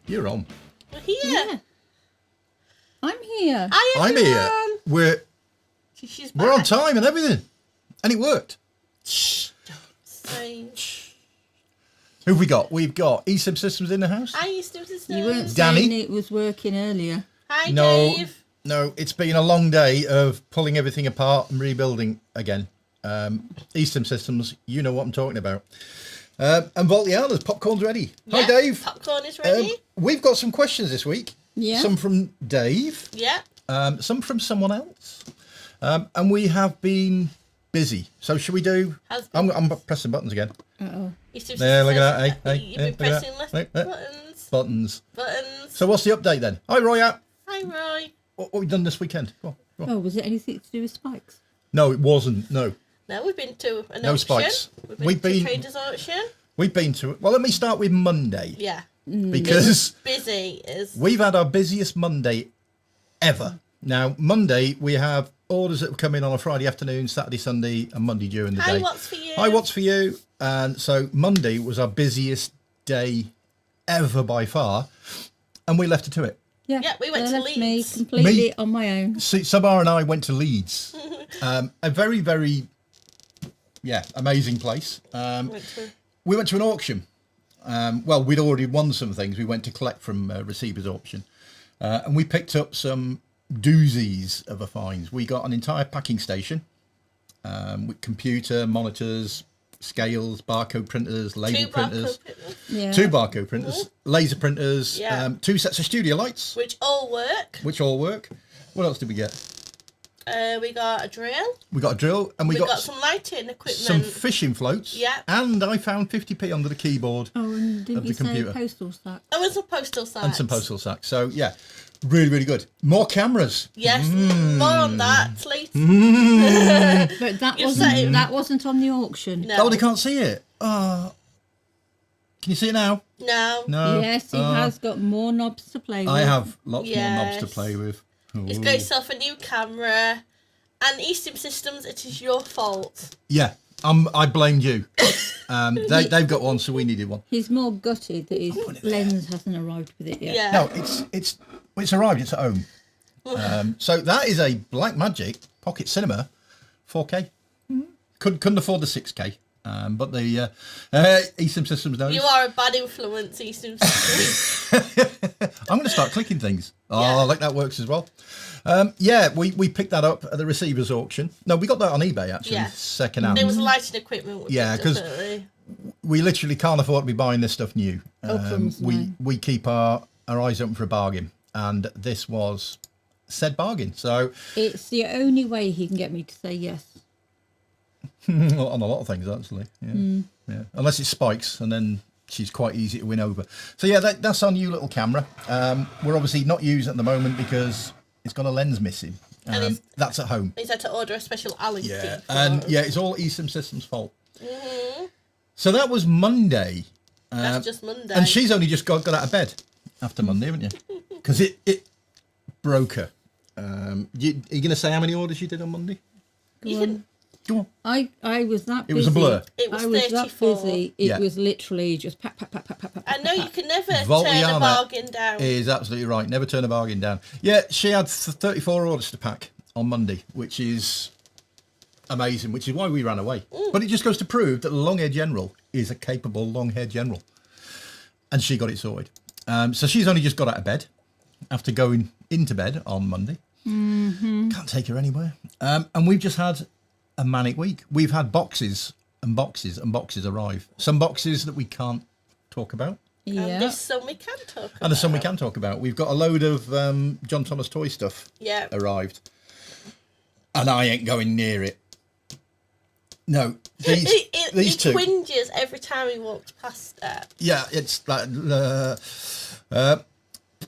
You're on. We're here. Yeah. I'm here. Hi, I'm everyone. here. She's We're on back. time and everything. And it worked. Shh. Don't say. Who have we got? We've got eSIM Systems in the house. Hi, Eastern Sisters. You weren't Danny? saying it was working earlier. Hi, No, Dave. no, it's been a long day of pulling everything apart and rebuilding again. eSIM Systems, you know what I'm talking about. And Voltiana's popcorn's ready. Hi, Yeah, Dave. Popcorn is ready. We've got some questions this week. Yeah. Some from Dave. Yeah. Some from someone else. And we have been busy. So should we do... Has been. I'm pressing buttons again. Uh-oh. Eastern There, look at Sisters, that. Hey, You've hey, been look at pressing that. left Hey, hey. buttons. Buttons. Buttons. So what's the update then? Hi, Roya. Hi, Roy. What have we done this weekend? Go on, go on. Oh, was it anything to do with spikes? No, it wasn't. No. No, we've been to an No auction. spikes. We've We've been to been- Traders Auction. We've been to it. Well, let me start with Monday. Yeah. Because Busy is. we've had our busiest Monday ever. Now, Monday, we have orders that come in on a Friday afternoon, Saturday, Sunday, and Monday during the Hi, day. what's for you? Hi, what's for you? And so Monday was our busiest day ever by far. And we left her to it. Yeah. Yeah, we went they to left Leeds. me completely Me- on my own. See, Sabah and I went to Leeds. A very, very, amazing place. Went to- We went to an auction. Well, we'd already won some things. We went to collect from Receiver's auction. And we picked up some doozies of a finds. We got an entire packing station with computer, monitors, scales, barcode printers, label Two printers. barcode printers, Yeah. 2 barcode printers, laser printers, Yeah. 2 sets of studio lights, which all work. which all work. What else did we get? We got a drill. We got a drill, and we We got, got some lighting equipment. some fishing floats. Yeah. And I found 50p under the keyboard Oh, and of didn't the you say computer. postal stack? Oh, and some postal signs. And some postal sacks. So, yeah, really, really good. More cameras. Yes, more on that later. But that You're saying- wasn't on the auction. No. Oh, they can't see it. Oh. Can you see it now? No. No. Yes, he Oh. has got more knobs to play with. I have lots more knobs to Yes. play with. He's Ooh. got himself a new camera. And eSIM Systems, it is your fault. Yeah, I blamed you. They've got one, so we needed one. He's more gutted that his lens hasn't arrived with it yet. Yeah. No, it's arrived. It's at home. So that is a Blackmagic Pocket Cinema 4K. Couldn't afford the 6K, but the eSIM Systems knows. You are a bad influence, eSIM Systems. I'm going to start clicking things. Oh, Yeah. like that works as well. We picked that up at the Receiver's auction. No, we got that on eBay actually, Yeah. second hand. There was lighting equipment. We Yeah, picked up 'cause early. We literally can't afford to be buying this stuff new. crumbs, we no. we keep our eyes open for a bargain, and this was said bargain. So It's the only way he can get me to say yes. on a lot of things actually, yeah. Unless it's spikes, and then she's quite easy to win over. So yeah, that's our new little camera. We're obviously not using it at the moment because it's got a lens missing. And it's- That's at home. He's had to order a special Allen key. Yeah, for and us. yeah, it's all eSIM Systems' fault. So that was Monday. That's just Monday. And she's only just got out of bed after Monday, haven't you? Because it broke her. Are you going to say how many orders you did on Monday? You can, Go on. I was that busy. It was a blur. It was I was 34. that busy. It Yeah. was literally just pat, pat, pat, pat, pat, pat. I know you can never turn a Voltiana bargain down. is absolutely right. Never turn a bargain down. Yeah, she had 34 orders to pack on Monday, which is amazing, which is why we ran away. But it just goes to prove that the long-haired general is a capable long-haired general. And she got it sorted. So she's only just got out of bed after going into bed on Monday. Can't take her anywhere. And we've just had a manic week. We've had boxes and boxes and boxes arrive. Some boxes that we can't talk about. And Yeah. there's some we can talk about. And there's some we can talk about. We've got a load of John Thomas toy stuff Yeah. arrived. And I ain't going near it. No, these He two. twinges every time he walks past it. Yeah, it's like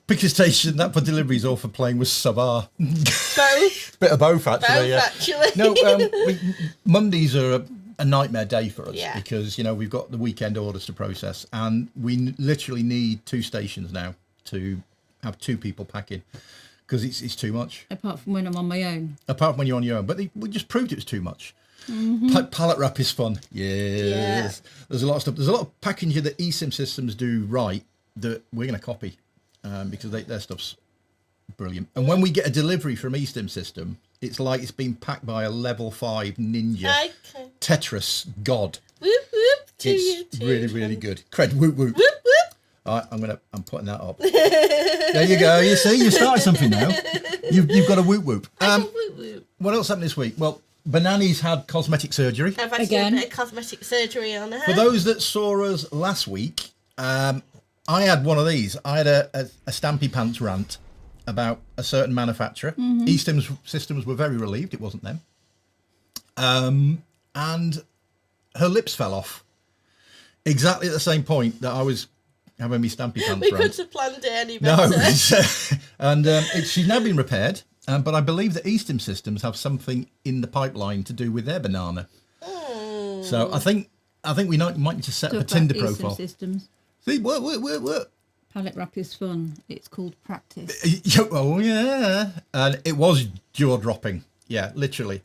pick a station that for deliveries or for playing with Sabah. Both. Bit of both actually. Both, Yeah. actually. No, Mondays are a nightmare day for us Yeah. because we've got the weekend orders to process, and we literally need 2 stations now to have 2 people packing because it's too much. Apart from when I'm on my own. Apart from when you're on your own, but we just proved it was too much. Pallet wrap is fun. Yes. There's a lot of stuff. There's a lot of packaging that eSIM Systems do right that we're going to copy. because their stuff's brilliant. And when we get a delivery from E-stim System, it's like it's been packed by a level 5 ninja Tetris god. Whoop whoop to you. It's really good. Cred, whoop whoop. Whoop whoop. All right, I'm putting that up. There you go. You see, you started something now. You've got a whoop whoop. Whoop whoop. What else happened this week? Well, Banani's had cosmetic surgery. I've had a bit of cosmetic surgery on her. For those that saw us last week, I had one of these. I had a Stampy Pants rant about a certain manufacturer. E-stim Systems were very relieved it wasn't them. And her lips fell off. Exactly at the same point that I was having me Stampy Pants We rant. couldn't have planned it any better. No, and she's now been repaired. But I believe that E-stim Systems have something in the pipeline to do with their banana. So I think we might need to set up a Tinder profile. Systems. See, what? Palette wrap is fun. It's called practice. Oh yeah, and it was jaw dropping. Yeah, literally.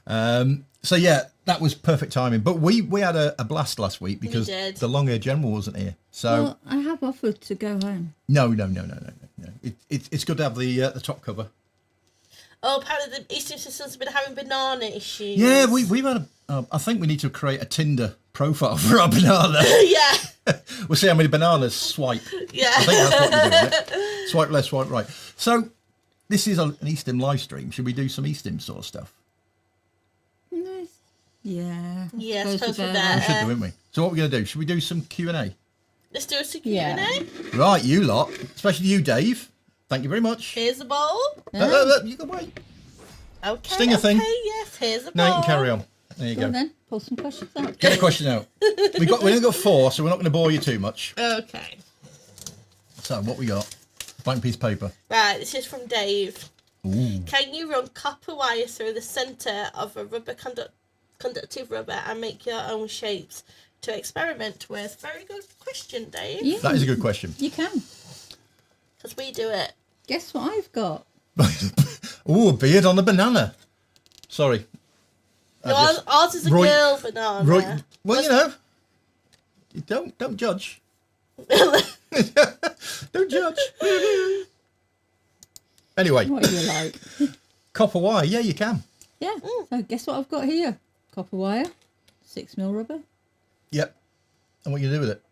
So yeah, that was perfect timing. But we had a blast last week because the long-haired general wasn't here. So well, I have offered to go home. No. It's good to have the top cover. Oh, apparently the E-stim Systems have been having banana issues. Yeah, we've had I think we need to create a Tinder profile for our banana. Yeah. We'll see how many bananas swipe. Yeah. I think that's what you do, isn't it? Swipe left, swipe right. So this is an E-stim live stream. Should we do some E-stim sort of stuff? Nice. Yeah. Yeah, I suppose we We better. should do, wouldn't we? So what are we going to do? Should we do some Q&A? Let's do a Q&A. Yeah. Right, you lot, especially you, Dave. Thank you very much. Here's the bowl. You can wait. Okay. Stinger thing. Yes, here's the bowl. Now you can carry on. There you Well go. then, pull some questions out. Get a question out. We only got 4, so we're not going to bore you too much. Okay. So what we got? Blank piece of paper. Right, this is from Dave. Ooh. Can you run copper wire through the centre of a rubber conductive rubber and make your own shapes to experiment with? Very good question, Dave. Yeah, That is a good question. you can. Because we do it. Guess what I've got? Ooh, a beard on a banana. Sorry. No, ours is a Roy- girl banana. Right. Well, you know, you don't judge. Don't judge. Anyway, What do you like? copper wire. Yeah, you can. Yeah. So guess what I've got here? Copper wire, 6mm rubber. Yep. And what are you going to do with it?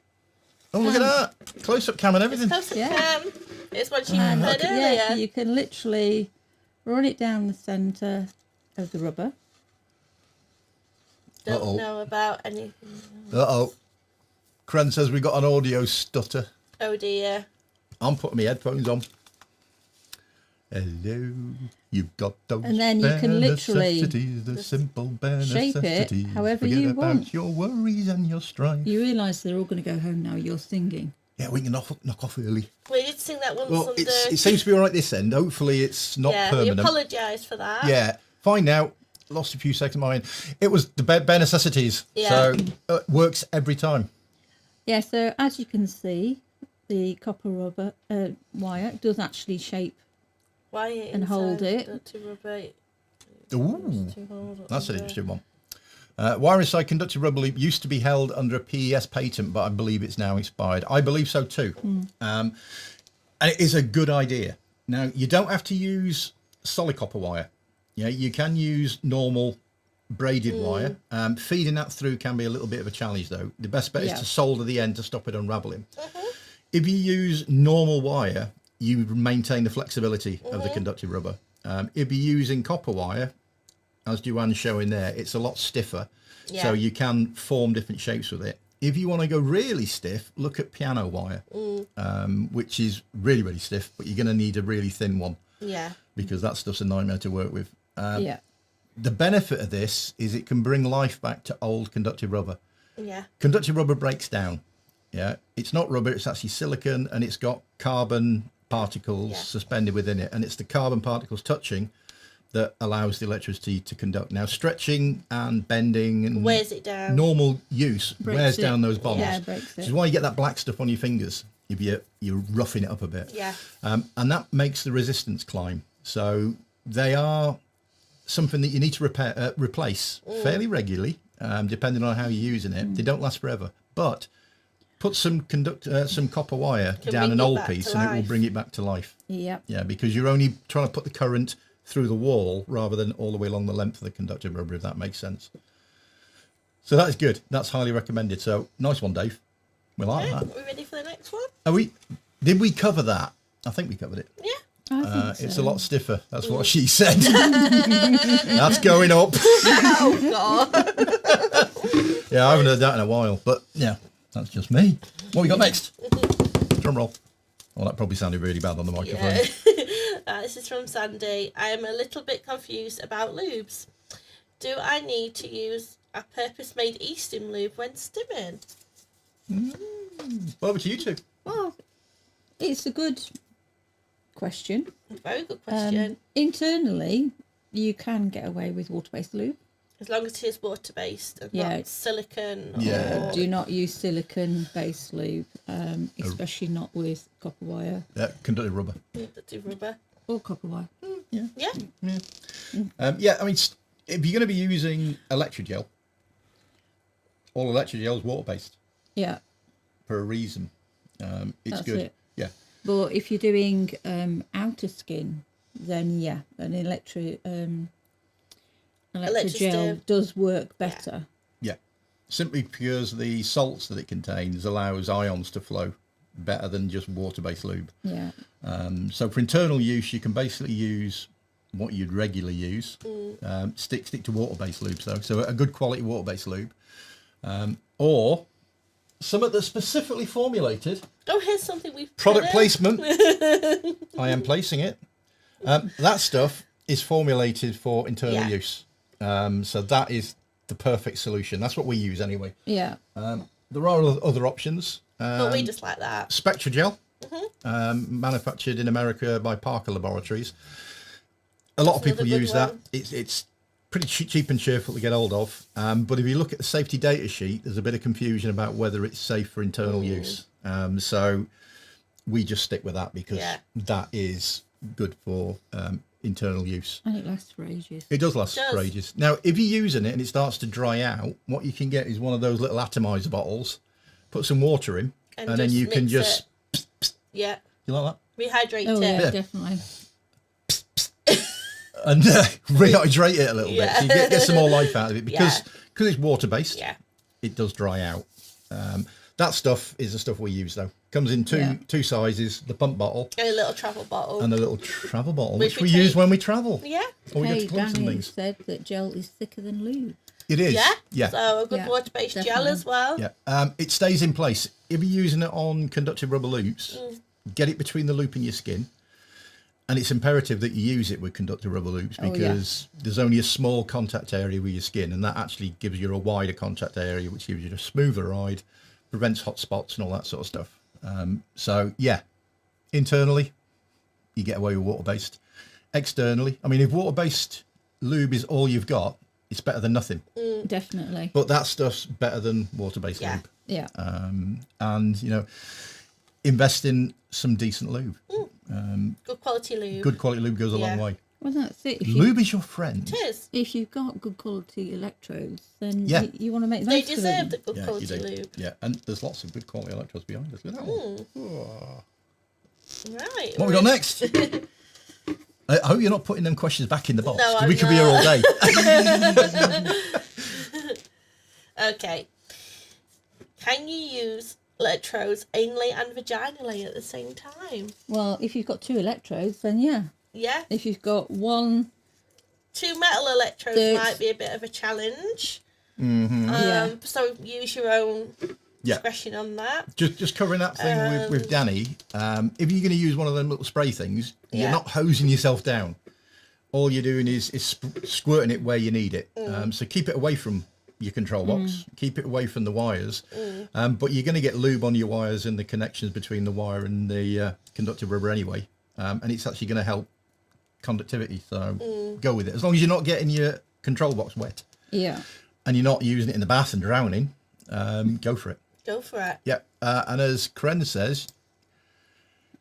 Oh, look at that. Close-up cam and everything. Close Yeah. cam. It's what you And said yeah, earlier. you can literally run it down the centre of the rubber. Don't Uh-oh. know about anything. Uh-oh. Cren says we got an audio stutter. Oh dear. I'm putting my headphones on. Hello. You've got those And then you can bare literally necessities, the simple bare shape it necessities. however Forget you about want. your worries and your strife. You realise they're all going to go home now. You're singing. Yeah, we can knock off early. We did sing that once Well, on it seems to be all right this end. Hopefully it's not yeah, we permanent. apologise for that. Yeah, fine now. Lost a few seconds of mine. It was the bare necessities. Yeah. So it works every time. Yeah, so as you can see, the copper rubber wire does actually shape. Why And hold it. To rubber. Ooh, To hold that's an rubber. interesting one. Wire inside conductive rubber loop used to be held under a PES patent, but I believe it's now expired. I believe so too. And it is a good idea. Now, you don't have to use solid copper wire. Yeah, you can use normal braided wire. Feeding that through can be a little bit of a challenge, though. The best bet Yeah. is to solder the end to stop it unraveling. If you use normal wire, you maintain the flexibility of the conductive rubber. If you're using copper wire, as Joanne's showing there, it's a lot stiffer. Yeah. So you can form different shapes with it. If you want to go really stiff, look at piano wire, which is really, really stiff, but you're going to need a really thin one Yeah. because that stuff's a nightmare to work with. Yeah. The benefit of this is it can bring life back to old conductive rubber. Yeah. Conductive rubber breaks down. Yeah, it's not rubber, it's actually silicon, and it's got carbon particles suspended within it, and it's the carbon particles touching that allows the electricity to conduct. Now, stretching and bending and Wears it down. normal use wears it. down those bonds. Yeah, breaks Which it. is why you get that black stuff on your fingers if you're roughing it up a bit. Yeah. And that makes the resistance climb. So they are something that you need to replace fairly regularly, depending on how you're using it. They don't last forever, but put some copper wire Can down bring an it old back piece to and it will life. bring it back to life. Yep. Yeah, because you're only trying to put the current through the wall rather than all the way along the length of the conductive rubber, if that makes sense. So that is good. That's highly recommended. So nice one, Dave. We like Yeah, that. are we ready for the next one? Did we cover that? I think we covered it. Yeah. I think so. It's a lot stiffer. That's what she said. That's going up. Oh God. Yeah, I haven't heard that in a while. But yeah, that's just me. What we got next? Drum roll. Well, that probably sounded really bad on the microphone. Yeah. This is from Sandy. I am a little bit confused about lubes. Do I need to use a purpose-made e-stim lube when stimming? Well, over to you two. Well, it's a good question. Very good question. Internally, you can get away with water-based lube. As long as it is water-based and Yeah. not silicone. Yeah. Or... Do not use silicone-based lube, especially not with copper wire Yeah, conductive rubber. conductive rubber. or copper wire. Yeah. Yeah, I mean, if you're going to be using electrogel, all electrogel is water-based Yeah, for a reason. It's that's good. it. Yeah. But if you're doing outer skin, then yeah, an electrogel does work better. Yeah. Simply because the salts that it contains allows ions to flow better than just water-based lube. Yeah. So for internal use, you can basically use what you'd regularly use. Stick to water-based lubes though. So a good quality water-based lube, or something that's specifically formulated. Oh, here's something we've Product put in. placement. I am placing it. That stuff is formulated for internal Yeah. use. So that is the perfect solution. That's what we use anyway. Yeah. There are other options. But we just like that. Spectrogel, manufactured in America by Parker Laboratories. A lot of That's people another good use that. one. It's pretty cheap and cheerful to get hold of. But if you look at the safety data sheet, there's a bit of confusion about whether it's safe for internal use. So we just stick with that because that is good for internal use. And it lasts for ages. It does last It does. for ages. Now, if you're using it and it starts to dry out, what you can get is one of those little atomizer bottles, put some water in, and then just you can mix just... it. Yeah. You like that? Rehydrate Oh it. yeah, Yeah. definitely. And rehydrate it a little bit, so you get some more life out of it. Because it's water-based, Yeah. it does dry out. That stuff is the stuff we use, though. Comes in two sizes, the pump bottle And a little travel bottle. and a little travel bottle, Which which we we use take- when we travel. Yeah. Or we go Hey, to clubs and Danny things. said that gel is thicker than lube. It is. Yeah. Yeah. So a good Yeah, water-based gel definitely. as well. Yeah. It stays in place. If you're using it on conductive rubber loops, get it between the loop and your skin. And it's imperative that you use it with conductive rubber loops because there's only a small contact area with your skin, and that actually gives you a wider contact area, which gives you a smoother ride, prevents hot spots and all that sort of stuff. So yeah, internally, you get away with water-based. Externally, I mean, if water-based lube is all you've got, it's better than nothing. Definitely. But that stuff's better than water-based Yeah. lube. Yeah. And, you know, invest in some decent lube. Good quality lube. Good quality lube goes a long Yeah. way. Well, that's it. Lube is your friend. It is. If you've got good quality electrodes, then Yeah. you want to make They most of deserve them. the good Yeah, quality you do. lube. Yeah, and there's lots of good quality electrodes behind us. Look at that one. Right. What we got next? I hope you're not putting them questions back in the box. No, 'cause we I'm could be here all day. Okay. Can you use electrodes anally and vaginally at the same time? Well, if you've got two electrodes, then yeah. Yeah. If you've got one, Two metal electrodes There's- might be a bit of a challenge. yeah. So use your own Yeah. discretion on that. Just covering that thing with Danny. If you're going to use one of them little spray things, you're not hosing yourself down. All you're doing is squirting it where you need it. So keep it away from your control box. Keep it away from the wires. But you're going to get lube on your wires and the connections between the wire and the conductive rubber anyway. And it's actually going to help conductivity. So go with it. As long as you're not getting your control box wet Yeah. and you're not using it in the bath and drowning, go for it. Go for it. Yeah, and as Karen says,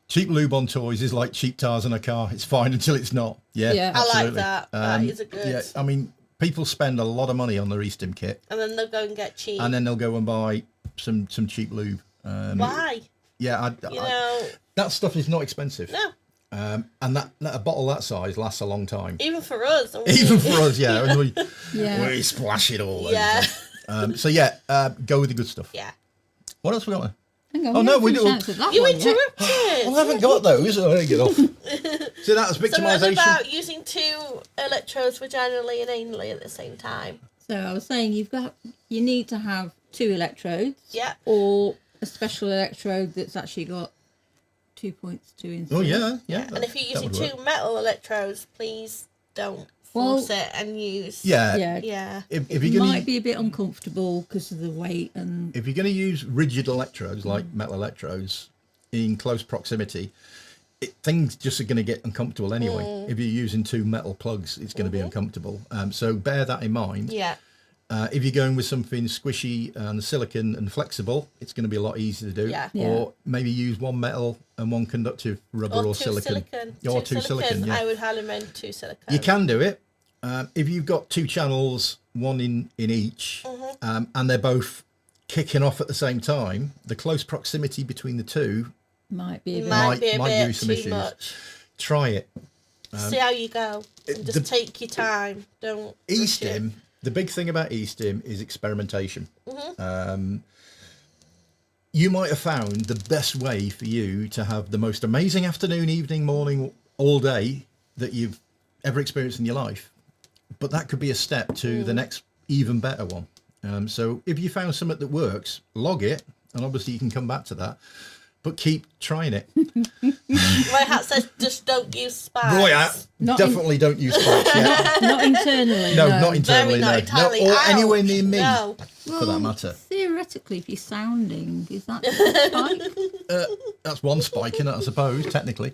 cheap lube on toys is like cheap tires on a car. It's fine until it's not. Yeah, Yeah. I like absolutely. that. That is a good. Yeah, I mean, people spend a lot of money on their e-stim kit, And then they'll go and get cheap. and then they'll go and buy some cheap lube. Why? Yeah, You know, that stuff is not expensive. no. And a bottle that size lasts a long time. Even for us. Even for us, yeah. And Yeah. we splash it all over. Yeah. So yeah, go with the good stuff. Yeah. What else we got? Hang on, Oh, no, we haven't do- finished answered that You one yet. interrupted. Well, I haven't got those. So I don't get off. So that's So what victimisation. about using 2 electrodes vaginally and anally at the same time? So I was saying you need to have 2 electrodes. Yeah. Or a special electrode that's actually got 2 points, 2 inside. Oh yeah. And if you're that using would 2 work. metal electrodes, please don't Well- force it and use. Yeah. Yeah. Yeah. If It you're might gonna be a bit uncomfortable because of the weight and if you're gonna use rigid electrodes like metal electrodes in close proximity, things just are going to get uncomfortable anyway. If you're using 2 metal plugs, it's going to be uncomfortable. So bear that in mind. Yeah. If you're going with something squishy and silicon and flexible, it's going to be a lot easier to do. Yeah. Or maybe use 1 metal and 1 conductive rubber or 2 silicon. silicon. Or 2 2 silicon, yeah. I would highly recommend 2 silicon. You can do it. If you've got 2 channels, 1 in each, and they're both kicking off at the same time, the close proximity between the 2 might be a bit. Might be a might bit give you some too issues. much. Try it. See how you go. And just take your time. Don't rush it. E-stim, the big thing about e-stim is experimentation. You might have found the best way for you to have the most amazing afternoon, evening, morning, all day that you've ever experienced in your life. But that could be a step to the next even better one. So if you found something that works, log it, and obviously you can come back to that. But keep trying it. My hat says just don't use spikes. Roy, Not definitely don't use spikes yet. Not internally. No, no. not internally, Very not no. entirely. No, or Ouch. anywhere near me, No. for that matter. Theoretically, if you're sounding, is that a spike? That's one spike in it, I suppose, technically.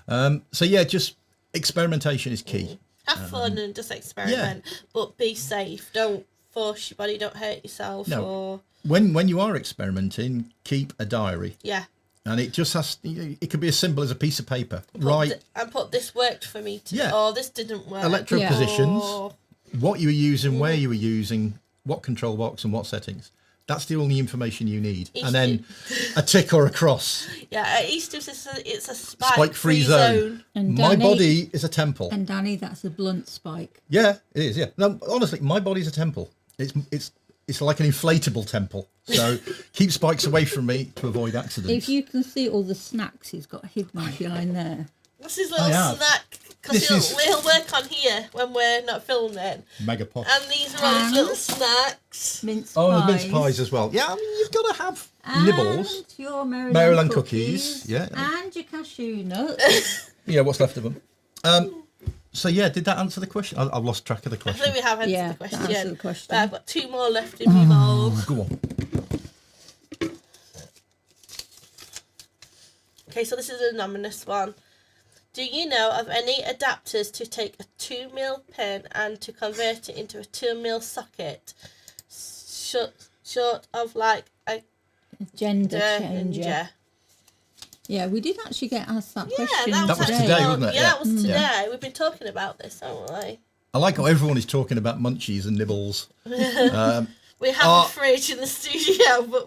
So yeah, just experimentation is key. Have fun and just experiment. But be safe. Don't force your body. Don't hurt yourself. No. Or When you are experimenting, keep a diary. yeah. And it just has, it could be as simple as a piece of paper. Put this worked for me today. Yeah. Or this didn't work. Electrode Yeah. positions, Or- what you were using, where you were using, what control box and what settings. That's the only information you need. And then a tick or a cross. Yeah, at East it's a Spike-free zone. And My Danny- body is a temple. And Danny, that's a blunt spike. Yeah, it is. Yeah. No, honestly, my body's a temple. It's like an inflatable temple. So keep spikes away from me to avoid accidents. If you can see all the snacks he's got hidden behind there. What's his little have. snack? Because he'll work on here when we're not filming. Mega pot. And these are all his little snacks. Mince Oh, pies. the mince pies as well. Yeah, I mean, you've got to have And nibbles. your Maryland, Maryland cookies. cookies, yeah. And your cashew nuts. Yeah, what's left of them. So yeah, did that answer the question? I've lost track of the I question. think we have answered Yeah, the question. that answered the question. But I've got 2 more left in my mould. Go on. Okay, so this is an anonymous one. Do you know of any adapters to take a 2mm pin and to convert it into a 2mm socket? Short of like a Gender changer. Yeah, we did actually get asked that question that was was today. today, wasn't it? Yeah, Yeah. that was today. Yeah. We've been talking about this, haven't we? I like how everyone is talking about munchies and nibbles. We have a fridge in the studio, but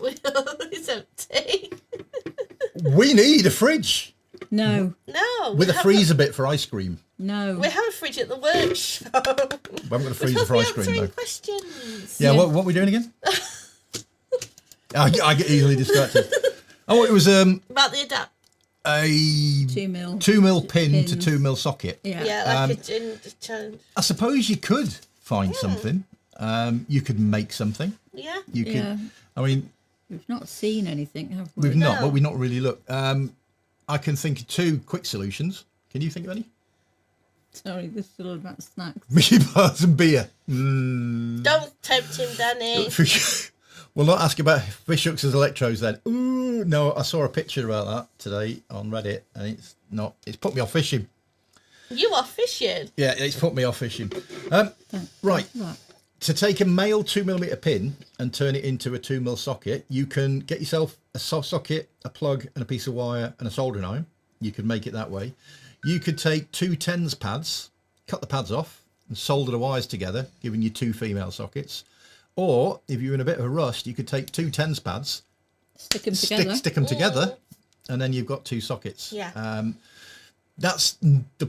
it's empty. We need a fridge No, No. with we a have freezer bit for ice cream. no. We have a fridge at the workshop. We haven't got a freezer for ice cream though. Questions. Yeah, Yeah. what are we doing again? I get easily distracted. Oh, it was a About the adapt. 2mm. 2mm pin Pins. to 2mm socket. Yeah. Yeah, like a gin challenge. I suppose you could find something. You could make something. Yeah. You could. Yeah. I mean, We've not seen anything, have we? we've not, No. but we've not really looked. I can think of 2 quick solutions. Can you think of any? Sorry, this is all about snacks. Mickey bars and beer. Don't tempt him, Danny. We'll not ask about fish hooks as electrodes then. Ooh, no, I saw a picture about that today on Reddit, and it's put me off fishing. You are fishing. Yeah, it's put me off fishing. Right. Right. To take a male 2mm pin and turn it into a 2mm socket, you can get yourself a socket, a plug, and a piece of wire and a soldering iron. You could make it that way. You could take 2 tens pads, cut the pads off, and solder the wires together, giving you 2 female sockets. Or, if you're in a bit of a rust, you could take 2 tens pads, Stick them together. stick them together, and then you've got 2 sockets. Yeah. That's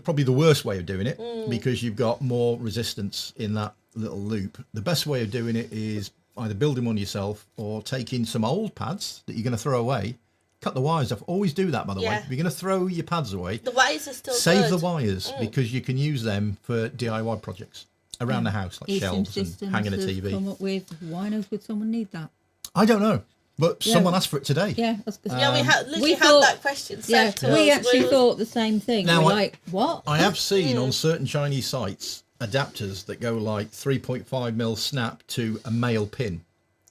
probably the worst way of doing it because you've got more resistance in that little loop. The best way of doing it is either building one yourself or taking some old pads that you're going to throw away, cut the wires off. Always do that, by the way. If you're going to throw your pads away, The wires are still save good. the wires because you can use them for DIY projects around the house, like shelves and hanging a TV. Come up with, why knows would someone need that? I don't know, but someone asked for it today. Yeah, Yeah, we had literally we thought- had that question sent to us. we actually thought the same thing. Now, We're I- like, what? I have seen on certain Chinese sites adapters that go like 3.5mm snap to a male pin.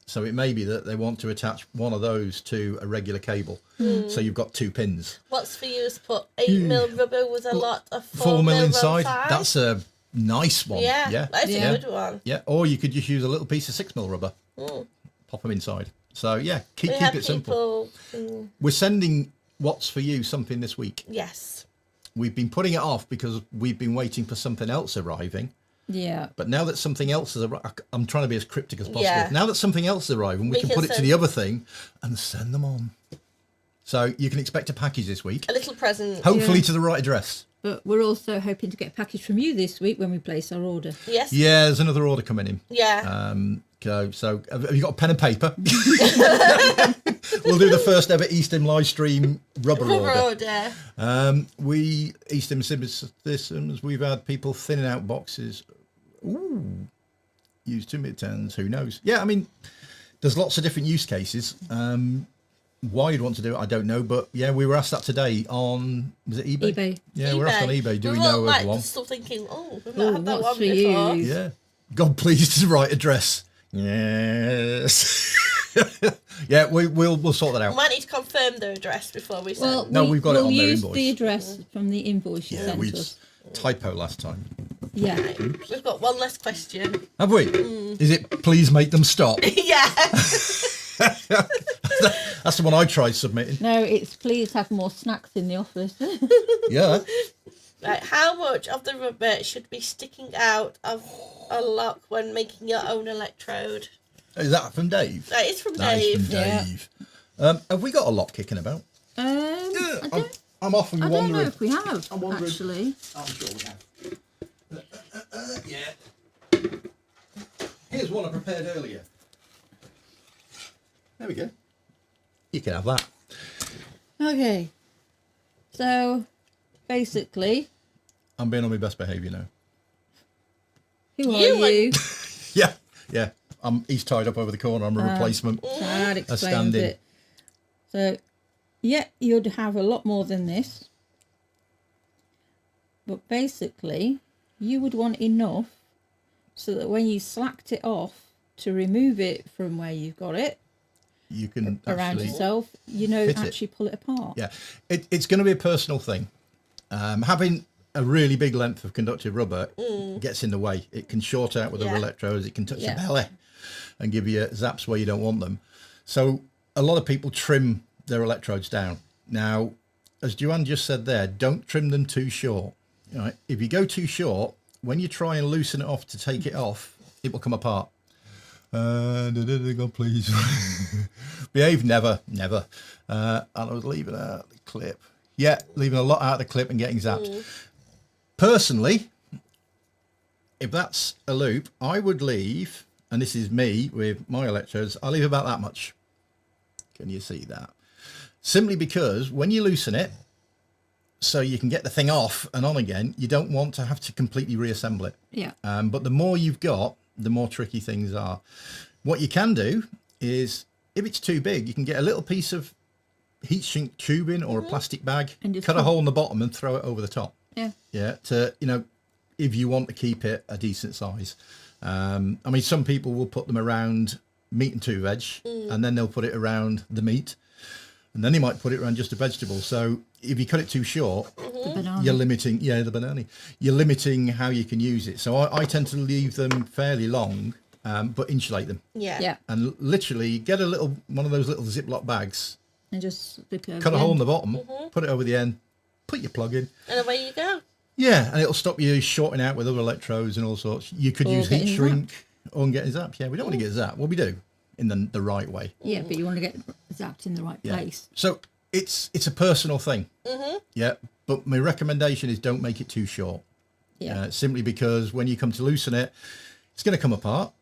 So it may be that they want to attach one of those to a regular cable. So you've got 2 pins. What's for you is put 8mm rubber with a lot of 4mm inside. side. That's a nice one. Yeah, that's Yeah. a good one. Yeah, or you could just use a little piece of 6mm rubber. Pop them inside. So yeah, keep We had it simple. people. We're sending What's For You something this week. Yes. We've been putting it off because we've been waiting for something else arriving. Yeah. But now that something else has arrived, I'm trying to be as cryptic as possible. Yeah. Now that something else is arriving, we can put it to send- the other thing and send them on. So you can expect a package this week, A little present. hopefully to the right address. But we're also hoping to get a package from you this week when we place our order. Yes. Yeah, there's another order coming in. Yeah. So have you got a pen and paper? We'll do the first ever E-stim Livestream rubber order. We E-stim systems, we've had people thinning out boxes. Ooh, use 2 mid-tens, who knows? Yeah, I mean, there's lots of different use cases. Why you'd want to do it, I don't know. But yeah, we were asked that today on, was it eBay? eBay. Yeah, we're asked on eBay. Do we know like, of one? still thinking, we've Oh, not had that what's one for before. you? Yeah. God, please, to the right address. Yes. Yeah, we'll sort that We out. might need to confirm their address before we send. Well, No, we've got it we'll on their use invoice. the address from the invoice you Yeah, sent we us. typo last time. Yeah. We've got one less question. Have we? Is it please make them stop? Yeah. That's the one I tried submitting. No, it's please have more snacks in the office. Yeah. Right, how much of the rubber should be sticking out of a lock when making your own electrode? Is that from Dave? That is from That is Dave. from Yeah. Dave. Have we got a lot kicking about? I I'm often don't know wondering. if we have, I'm wondering. actually. I'm sure we have. Yeah. Here's one I prepared earlier. There we go. You can have that. Okay. So, basically, I'm being on my best behaviour now. who are You you? Yeah, yeah. He's tied up over the corner. I'm a replacement. That explains stand-in. it. So, yeah, you'd have a lot more than this. But basically, you would want enough so that when you slacked it off to remove it from where you've got it, You can around actually, yourself, fit it. actually pull it apart. yeah. It's going to be a personal thing. Having a really big length of conductive rubber gets in the way. It can short out with other Yeah. electrodes. It can touch Yeah. your belly and give you zaps where you don't want them. So a lot of people trim their electrodes down. Now, as Joanne just said there, don't trim them too short. Right? If you go too short, when you try and loosen it off to take it off, it will come apart. God, please. Behave, never. And I was leaving out the clip. Yeah, leaving a lot out of the clip and getting zapped. Personally, if that's a loop, I would leave, and this is me with my electrodes, I leave about that much. Can you see that? Simply because when you loosen it, so you can get the thing off and on again, you don't want to have to completely reassemble it. Yeah. But the more you've got, the more tricky things are. What you can do is, if it's too big, you can get a little piece of heat shrink tubing or a plastic bag, And just cut a put- hole in the bottom and throw it over the top. Yeah. Yeah, to, if you want to keep it a decent size. I mean, some people will put them around meat and two veg, and then they'll put it around the meat, and then they might put it around just a vegetable. So if you cut it too short, The banana. you're limiting, the banana. You're limiting how you can use it. So I tend to leave them fairly long, but insulate them. Yeah. Yeah. And literally get one of those little Ziploc bags, And just stick it cut a over hole in the the bottom, put it over the end, put your plug in. And away you go. Yeah, and it'll stop you shorting out with other electrodes and all sorts. You could Or use heat getting shrink or getting zapped. Yeah, we don't want to get zapped. What we do in the right way. Yeah, but you want to get zapped in the right place. So it's a personal thing. Yeah, but my recommendation is don't make it too short. Yeah. Simply because when you come to loosen it, it's going to come apart.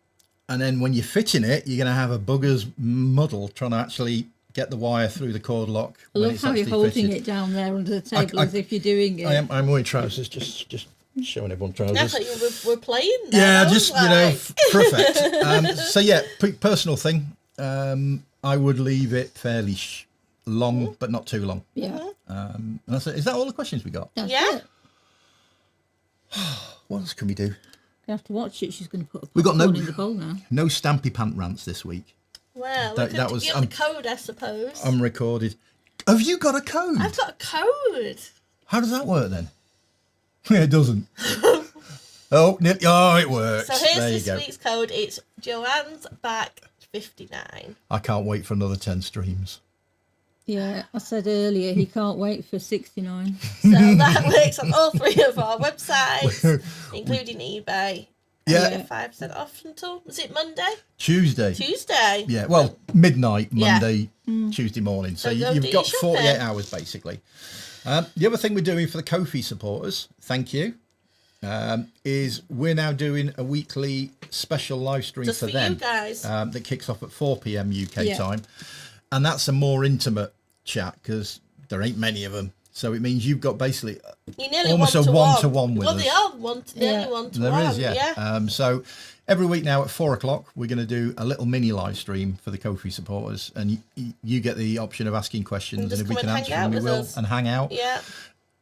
And then when you're fitting it, you're going to have a bugger's muddle trying to actually get the wire through the cord lock. I love how you're holding it down there under the table as if you're doing it. I'm wearing trousers, just showing everyone trousers. I thought you were playing there. Yeah, just, perfect. So yeah, personal thing. I would leave it fairly long, but not too long. Yeah. And that's it. Is that all the questions we got? That's Yeah. it. What else can we do? You have to watch it. She's going to put a We got popcorn in the bowl now. No Stampy Pant rants this week. Well, That was- you have the code, I suppose. I'm recorded. Have you got a code? I've got a code. How does that work then? It doesn't. It works. So here's There you this go. week's code. It's Joanne's back 59. I can't wait for another 10 streams. Yeah, I said earlier he can't wait for 69. So that works on all 3 of our websites, including eBay. Yeah. And 5% off until, was it Monday? Tuesday. Tuesday. Yeah, well, midnight, Yeah. Tuesday morning. So So go you've do got your 48 shopping. hours, basically. The other thing we're doing for the Ko-fi supporters, thank you, is we're now doing a weekly special live stream Just for for them you guys. that kicks off at 4 p.m. UK Yeah. time. And that's a more intimate chat because there ain't many of them. So it means you've got basically You're nearly almost a one-to-one with well, us. they are nearly one-to-one. There is, yeah. So every week now at 4 o'clock, we're going to do a little mini live stream for the Ko-fi supporters, and you get the option of asking questions, And and just if we come can and answer hang them, we out with will, us. and hang out. Yeah.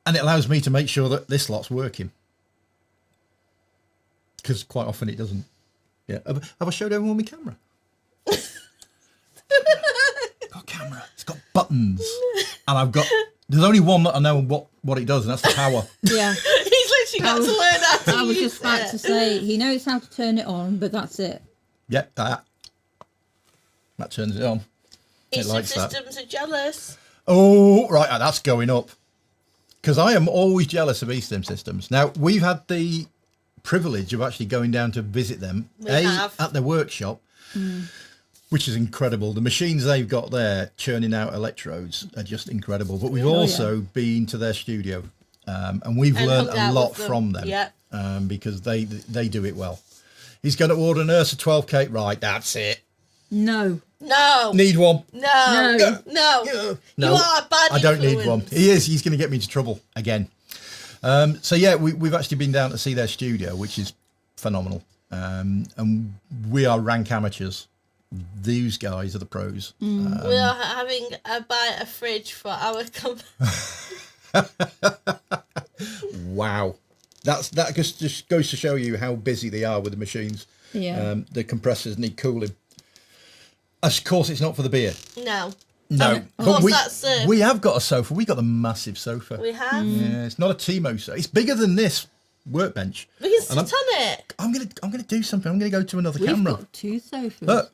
And it allows me to make sure that this lot's working, because quite often it doesn't. Yeah. Have I showed everyone my camera? Got a camera. It's got buttons, and I've got. There's only one that I know what it does, and that's the power. Yeah. He's literally got to learn how to I was use just about to say, he knows how to turn it on, but that's it. Yeah, that turns it on. It Eastern likes that. systems are jealous. Oh, right, that's going up. Because I am always jealous of eSTEM systems. Now, we've had the privilege of actually going down to visit them. We have. At their workshop, which is incredible. The machines they've got there churning out electrodes are just incredible. But we've also been to their studio, and we've And learned hung a out lot with them. from them. Yeah. Because they do it well. He's going to order an Ursa 12K. Right, that's it. No. No. Need one. No. No. No. No, You are a bad I don't need one. influence. He's going to get me into trouble again. So yeah, we've actually been down to see their studio, which is phenomenal. And we are rank amateurs. These guys are the pros. We are having buy a fridge for our company. Wow. That just goes to show you how busy they are with the machines. Yeah. The compressors need cooling. Of course, it's not for the beer. No. No, Of but course, that's we have got a sofa. We got a massive sofa. We have. Yeah, it's not a Timo sofa. It's bigger than this workbench. We can sit And on it. I'm gonna do something. I'm gonna go to another We've camera. got 2 sofas.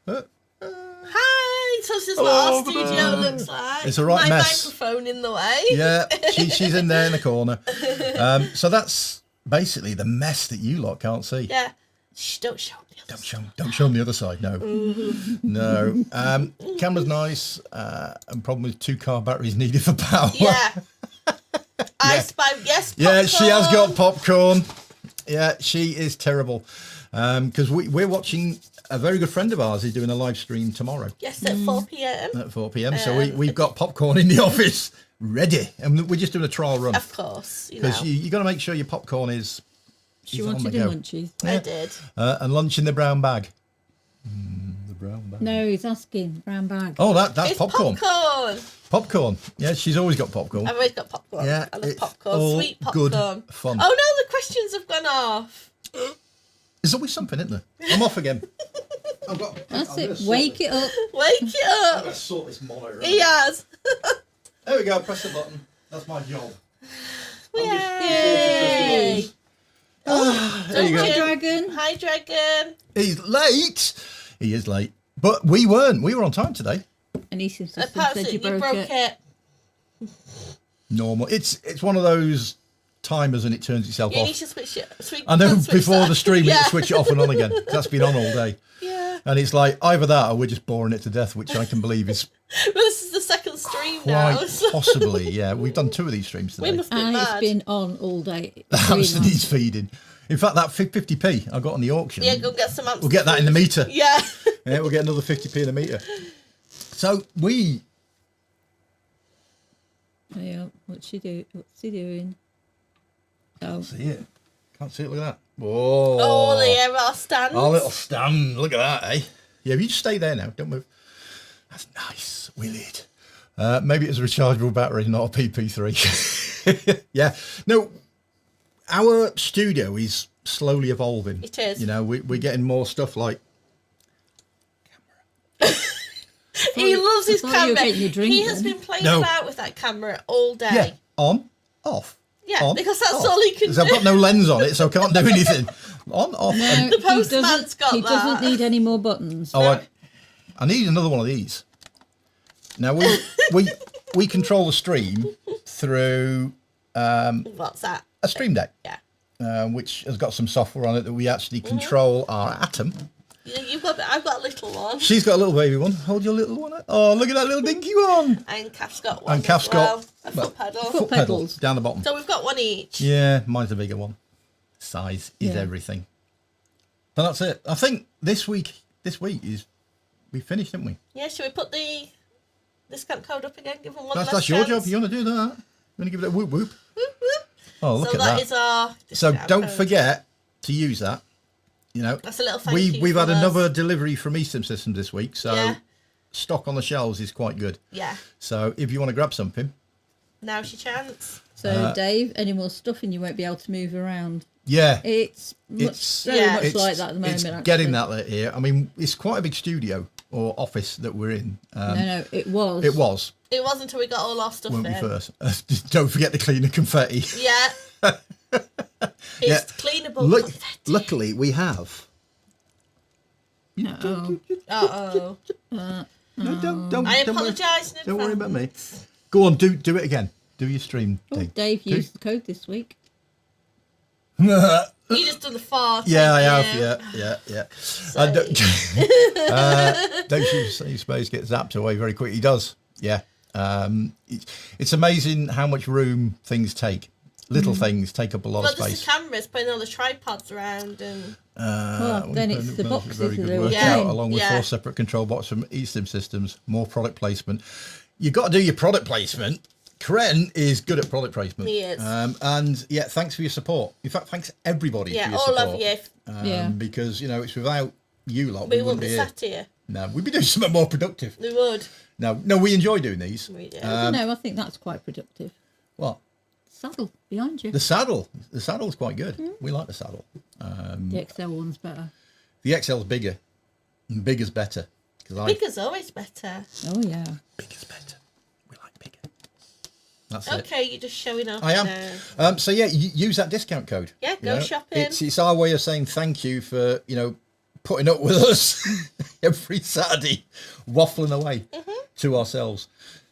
Hi. So this is what Hello, our studio looks like. It's a right My mess. microphone in the way. Yeah, she's in there in the corner. So that's basically the mess that you lot can't see. Yeah. Shh, don't show me. the other Don't show them the other side. No, no. Camera's nice. And problem with 2 car batteries needed for power. Yeah. I spy. Yes. Yeah, she has popcorn. got popcorn. Yeah, she is terrible. Because we're watching a very good friend of ours who's doing a live stream tomorrow Yes, at 4 p.m. at 4 p.m. So we've got popcorn in the office ready, and we're just doing a trial run Of course. You because know. you got to make sure your popcorn is She on the wanted go. a munchies. I did. And lunch in the brown bag. The brown bag. No, he's asking. Brown bag. Oh, that's It's popcorn. popcorn. Popcorn. Yeah, she's always got popcorn. I've always got popcorn. Yeah, I love it's popcorn. all Sweet good popcorn. fun. Oh no, the questions have gone off. There's always something, isn't there? I'm off again. That's it. Wake it up. Wake it up. Let's sort this monitor out. He has. There we go. Press the button. That's my job. Yay. There you Hi, go. Dragon. Hi, Dragon. He's late. He is late. But we weren't. We were on time today. And he said Apparently, you you broke it. Normal. It's one of those timers and it turns itself You off. need to switch it. I know switch before that. the stream, Yeah. you switch it off and on again. 'Cause that's been on all day. Yeah. And it's like either that or we're just boring it to death, which I can believe is Well, this is the second stream now. quite So possibly. Yeah, we've done 2 of these streams we today. must be And it's mad. been on all day. The hamster Really needs feeding. In fact, that 50p I got on the auction. Yeah, go get some hamster We'll get that in the food. meter. Yeah. Yeah, we'll get another 50p in the meter. So we. Yeah, what's he doing? Oh, See it. Can't see it. Look at that. Whoa. Oh, there our stands. Our little stand. Look at that, eh? Yeah, you just stay there now. Don't move. That's nice. Willard. Maybe it's a rechargeable battery, not a PP3. Yeah. No, our studio is slowly evolving. It is. You know, we're getting more stuff like. He loves his I thought you were camera. getting your drink He has then. been playing No. about with that camera all day. Yeah. On, off. Yeah, on, because that's off. all he can 'Cause I've do. got no lens on it, so I can't do anything. On, off. no, and- The he postman's doesn't- got He doesn't that. need any more buttons. Oh, I need another one of these. Now we control the stream through What's that? a stream deck, Yeah. which has got some software on it that we actually control our Atom. I've got a little one. She's got a little baby one. Hold your little one. Oh, look at that little dinky one. And Kath's got one. And Kath's as well. got- a foot pedal. Foot Pedal pedals. down the bottom. So we've got one each. Yeah, mine's a bigger one. Size is Yeah. everything. But that's it. I think this week is we finished, didn't we? Yeah, should we put the discount code up again? Give them one That's last your chance? job. You want to do that? You want to give it a whoop whoop? Whoop, whoop. Oh, look So at that that. is our So discount don't code. forget to use that. You know, That's a little thank you we've had from us. another delivery from eSIM Systems this week, so Yeah. stock on the shelves is quite good. Yeah. So if you want to grab something, Now's your chance. So, Dave, any more stuff and you won't be able to move around. yeah, It's very Yeah. much it's, like that at the moment. it's actually. getting that lit here. I mean, it's quite a big studio or office that we're in. No, it was. It was It was until we got all our stuff when we in. first. Don't forget to clean the confetti. Yeah. It's cleanable. Look, confetti. luckily we have. Uh-oh. Uh-oh. No, don't I don't worry- apologise in Don't worry about me. advance. Go on, do it again. Do your stream. Oh, Dave. Dave Do- used the code this week. You just done the fart. Yeah, I haven't have. you? Yeah. Don't you suppose get zapped away very quick? He does. Yeah. It's amazing how much room things take. Little things take up a lot Well, of there's space. the cameras, putting all the tripods around and... Well, then it's the boxes Very that good they were work Yeah. out, along with Yeah. 4 separate control boxes from eSIM Systems. More product placement. You've got to do your product placement. Karen is good at product placement. He is. And yeah, thanks for your support. In fact, thanks everybody for Yeah, your all support. of you. Yeah. Because, you know, it's without you lot, We we wouldn't wouldn't be be here. sat here. No, we'd be doing something more productive. We would. No, we enjoy doing these. We do. No, I think that's quite productive. What? Saddle behind you. The saddle's quite good. We like the saddle. The XL one's better. The XL's bigger, and bigger's better. Because Bigger's always better. Oh, yeah. bigger's better. We like bigger. That's it. Okay, you're just showing off I am. now. So yeah, use that discount code. Yeah, you go know. shopping. It's our way of saying thank you for, you know, putting up with us every Saturday, waffling away to ourselves.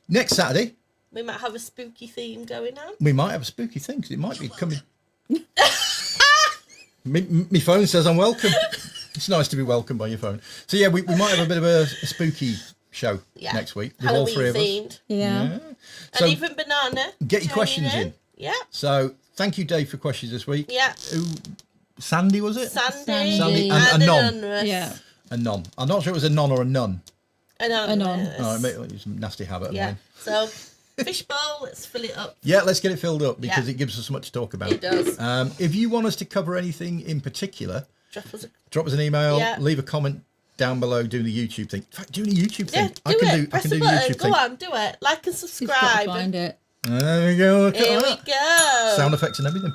Next Saturday, We might have a spooky theme going on. we might have a spooky thing because it might be coming. My phone says I'm welcome. It's nice to be welcomed by your phone. So yeah, we might have a bit of a spooky show Yeah. next week with all Halloween three of us. themed. Yeah. So And even Banana. get your joining questions in. Yeah. So thank you, Dave, for questions this week. Yeah. Who, Sandy, was it? Sandy. Sandy and an Anon. anonymous. Yeah. A non. I'm not sure it was a non or a nun. Anonymous. Oh, it was a nasty habit of Yeah. mine. So, fishbowl, let's fill it up. Yeah, let's get it filled up because Yeah. it gives us so much to talk about. It does. If you want us to cover anything in particular, Drop us a... drop us an email, Yeah. leave a comment down below doing the YouTube thing. In fact, doing a YouTube Yeah, thing. do I can it. do Press the the button. YouTube Go thing. on, do it. Like and She's got to subscribe. find it. There we go. Look at Here we that. go. Sound effects and everything.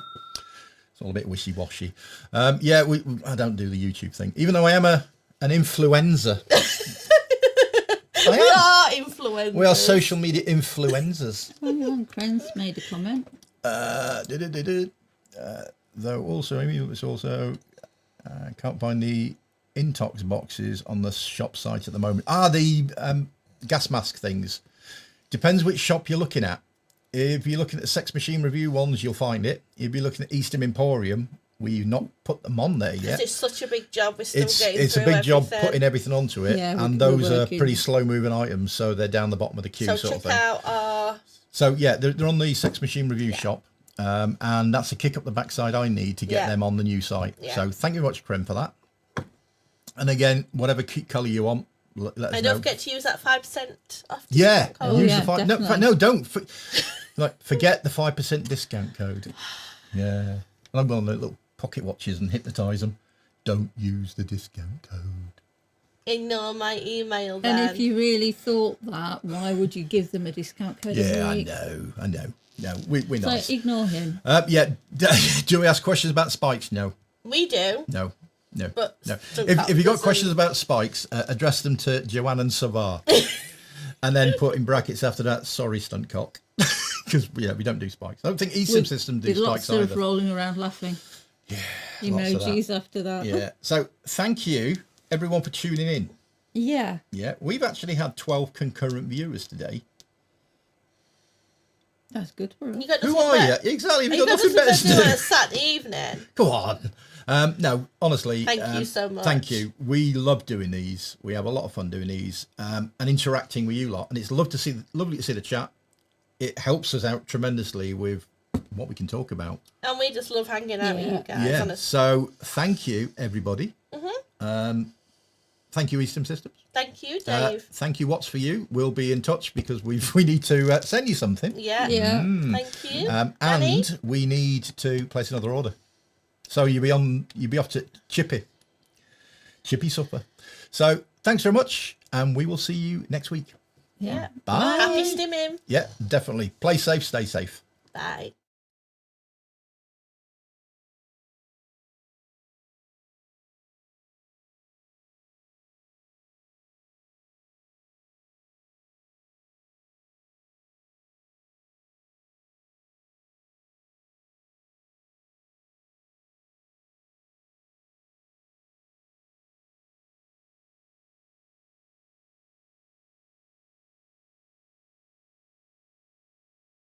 It's all a bit wishy-washy. Yeah, I don't do the YouTube thing, even though I am an influencer. I We am. are influencers. We are social media influencers. Oh, yeah, Friends made a comment. Though also, it's also can't find the Intox boxes on the shop site at the moment. The gas mask things. Depends which shop you're looking at. If you're looking at the Sex Machine Review ones, you'll find it. If you're looking at eSIM Emporium, we've not put them on there yet. It's such a big job. We're still getting It's a through big job everything. putting everything onto it, Yeah, and we're those are working. pretty slow moving items, so they're down the bottom of the queue, So sort of check thing. out our... So yeah, they're on the Sex Machine Review shop, and that's a kick up the backside I need to get them on the new site. Yeah. So thank you very much, Prim, for that. And again, whatever colour you want, let us And know. don't forget to use that 5% off. Yeah, discount code. use yeah, the five. definitely. No, don't. Forget the 5% discount code. Yeah, and I'm going on the little pocket watches and hypnotise them. Don't use the discount code. Ignore my email then. And if you really thought that, why would you give them a discount code? Yeah, every I week? know. No, we're So nice. ignore him. Yeah, do we ask questions about spikes? No. We do. No. But No. don't If cut you got us questions about spikes, address them to Joanne and Savar. And then put in brackets after that, sorry, stunt cock. Because, we don't do spikes. I don't think eSIM system do With lots spikes of either. rolling around laughing. Yeah. lots of that. Emojis after that. Yeah. So thank you, everyone, for tuning in. Yeah. Yeah. We've actually had 12 concurrent viewers today. That's good for us. You got Who nothing are you? better- Exactly. You We've got got nothing better to to do on do. a Saturday evening. Go on. No, honestly. Thank you so much. Thank you. We love doing these. We have a lot of fun doing these and interacting with you lot. And it's lovely to see the chat. It helps us out tremendously with what we can talk about. And we just love hanging out with Yeah. you guys. Yeah. Honestly. So thank you, everybody. Thank you, eSIM Systems. Thank you, Dave. Thank you, What's for You. We'll be in touch because we need to send you something. Yeah. Yeah. Thank you. And Danny? we need to place another order. So you'll be off to Chippy supper. So thanks very much, and we will see you next week. Yeah. Bye. Happy stimming. Yeah, definitely. Play safe, stay safe. Bye.